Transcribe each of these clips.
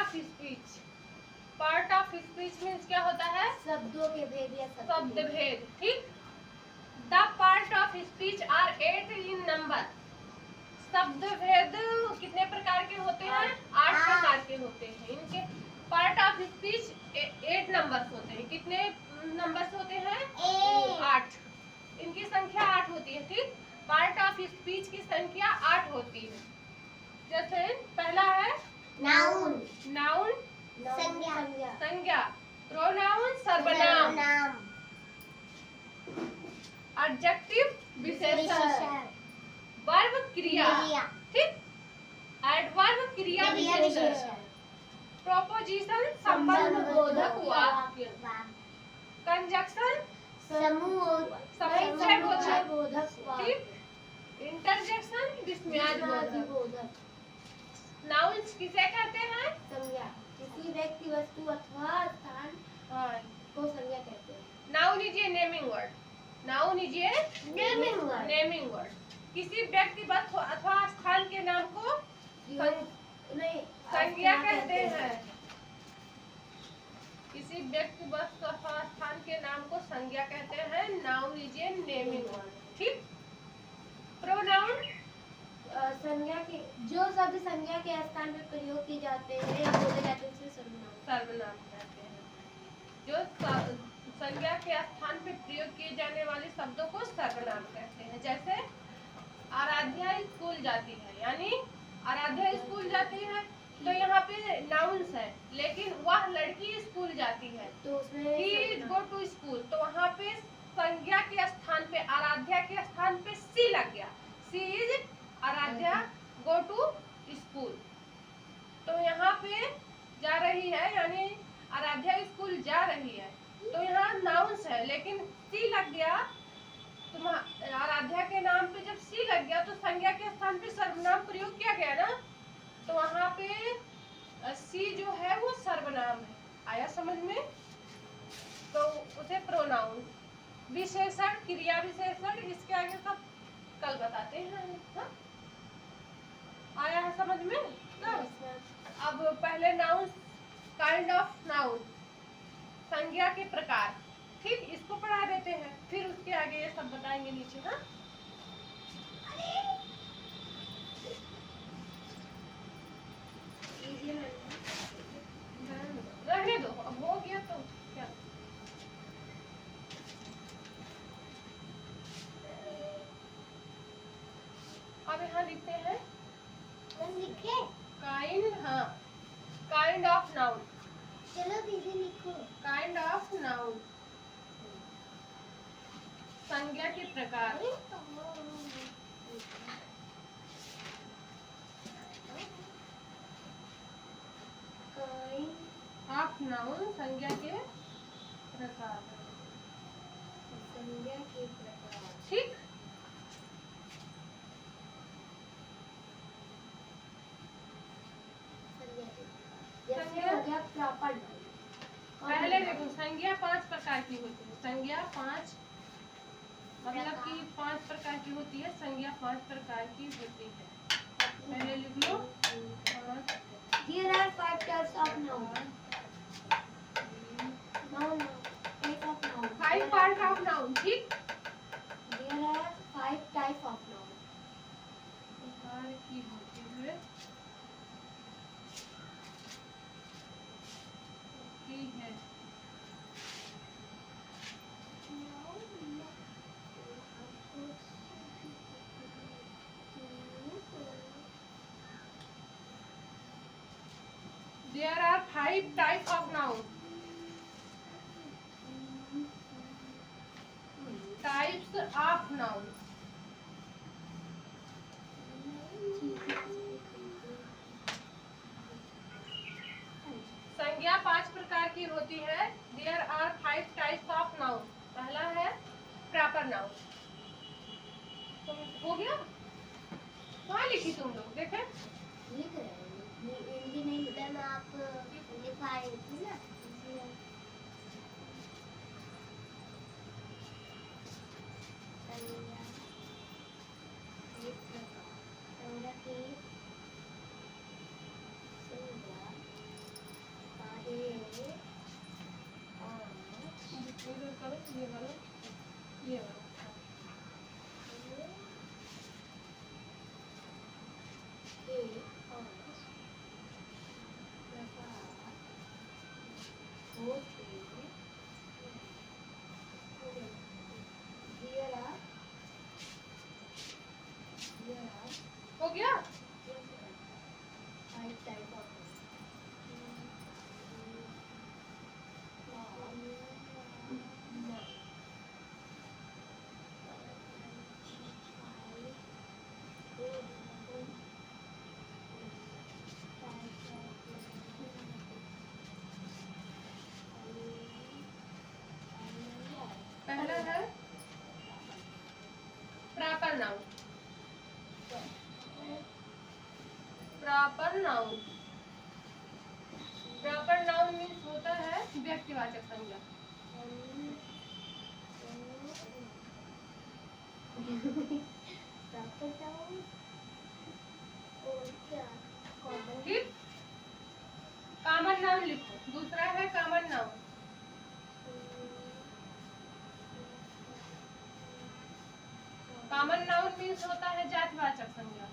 Of speech. Part of speech means क्या होता है? शब्दों के भेद या शब्द भेद। ठीक। The part of speech are 8 in number. शब्द भेद कितने प्रकार के होते हैं? 8 प्रकार के होते हैं। इनके पार्ट ऑफ स्पीच 8 नंबर्स होते हैं। कितने नंबर्स होते हैं? 8। इनकी संख्या 8 होती है। ठीक। पार्ट ऑफ स्पीच की संख्या 8 होती है। जैसे पहला है नाउन, नाउन संज्ञा, संज्ञा, प्रोनाउन सर्वनाम, एडजेक्टिव विशेषण, वर्ब क्रिया। ठीक। एडवर्ब क्रिया विशेषण, प्रोपोजिशन संबंध बोधक वाक्य, कंजक्शन समुच्चय बोधक। ठीक। इंटरजेक्शन विस्मयादिबोधक। नाउन्स किसे कहते हैं? संज्ञा, किसी व्यक्ति, वस्तु अथवा स्थान को संज्ञा कहते हैं। Noun is a naming word. Noun is a naming word. किसी व्यक्ति, वस्तु अथवा स्थान के नाम को संज्ञा कहते हैं। किसी व्यक्ति, वस्तु अथवा स्थान के नाम को संज्ञा कहते हैं। Noun is a naming word. ठीक। प्रोनाउन संज्ञा के जो शब्द संज्ञा के स्थान पर प्रयोग किए जाते हैं या बोले जाते हैं उसे सर्वनाम कहते हैं। जो संज्ञा के स्थान पर प्रयोग किए जाने वाले शब्दों को सर्वनाम कहते हैं। जैसे आराध्या स्कूल जाती है, यानी आराध्या स्कूल जाती है तो यहाँ पे नाउन्स है, लेकिन वह लड़की स्कूल जाती है तो उसमें ही गो टू स्कूल, तो वहाँ पे संज्ञा के स्थान पे, आराध्या के स्थान पे सी लग गया। C is Aaradhya go to school. तो यहाँ पे जा रही है, यानी आराध्या स्कूल जा रही है, तो यहाँ नाउन्स है, लेकिन सी लग गया। तो आराध्या के नाम पे जब सी लग गया तो संज्ञा के स्थान पे सर्वनाम प्रयोग किया गया ना, तो वहाँ पे सी जो है वो सर्वनाम है। आया समझ में? तो उसे प्रोनाउन। विशेषण, क्रिया विशेषण, इसके आगे सब कल बताते हैं। हाँ? आया है समझ में? अब पहले नाउन, काइंड ऑफ नाउन, संज्ञा के प्रकार। ठीक, इसको पढ़ा देते हैं, फिर उसके आगे ये सब बताएंगे नीचे। हाँ, रहने दो, अब हो गया तो क्या। अब यहाँ लिखते हैं काइंड। हाँ, काइंड ऑफ नाउन। चलो दीदी लिखो। काइंड ऑफ नाउन, संज्ञा के प्रकार। ऑफ नाउन, संज्ञा के प्रकार। संज्ञा के प्रकार। ठीक। पहले देखो, संज्ञा 5 प्रकार की होती है। संज्ञा 5 मतलब कि 5 प्रकार की होती है। संज्ञा 5 प्रकार की होती है। पहले लिख लो। Here are 5 types of noun. Noun, type of noun. 5 part of noun. ठीक। There are 5 types of noun. प्रकार की होती है। ठीक है। There are 5 types of noun. Types of noun. संज्ञा 5 प्रकार की होती है। There are 5 types of noun. पहला है प्रॉपर नाउन। हो गया? कहाँ लिखी तुम लोग? देखे? लिख रहे हैं। हिंदी नहीं लिखा ना, आप लिखाए थे ना। संज्ञा की संज्ञा ये वाला, ये वाला। हो गया? पहला है proper noun. Proper noun, proper noun means होता है व्यक्तिवाचक संज्ञा। ठीक, कॉमन नाउन लिखो। दूसरा है common noun. Common noun means होता है जातिवाचक संज्ञा।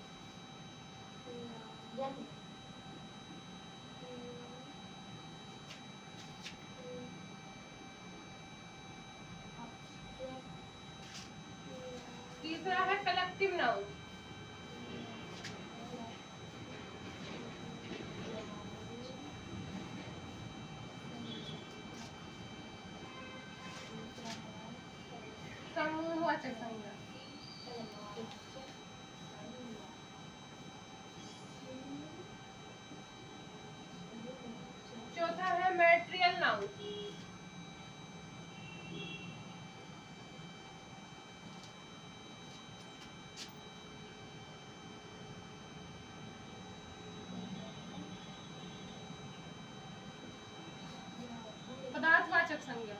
तीसरा है कलेक्टिव नाउन। समूहवाचक संज्ञा। चौथा है मैट्रियल नाउन। पदार्थवाचक संज्ञा।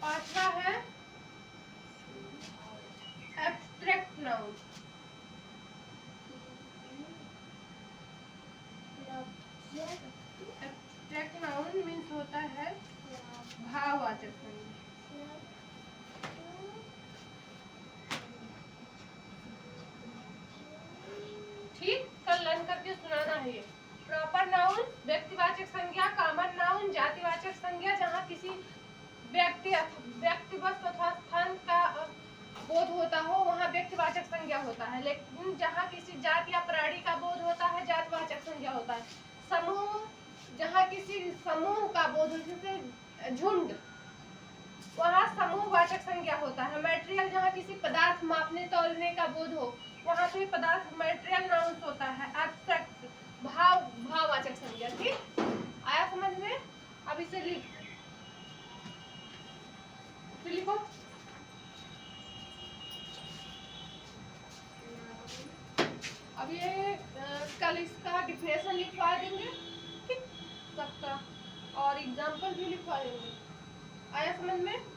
पांचवा है abstract noun. Abstract noun means होता है भाववाचक संज्ञा। ठीक, कल लर्न करके सुनाना है ये। प्रॉपर नाउन व्यक्तिवाचक संज्ञा, कॉमन नाउन जातिवाचक संज्ञा जहाँ किसी व्यक्ति वस्तु अथवा स्थान का बोध होता हो वहाँ व्यक्तिवाचक संज्ञा होता है, लेकिन जहाँ किसी जाति या प्राणी का बोध होता है जातिवाचक संज्ञा होता है। समूह, जहाँ किसी समूह का बोध हो, जैसे झुंड, वहाँ समूहवाचक संज्ञा होता है। मटेरियल, जहाँ किसी पदार्थ मापने तौलने का बोध हो वहाँ से पदार्थ मटेरियल नाउन होता है। एब्स्ट्रैक्ट भाववाचक संज्ञा। ठीक, आया समझ में? अब इसे लिखो। अब ये कल इसका डिफिनेशन लिखवा देंगे, ठीक, सबका, और एग्जाम्पल भी लिखवा देंगे। आया समझ में?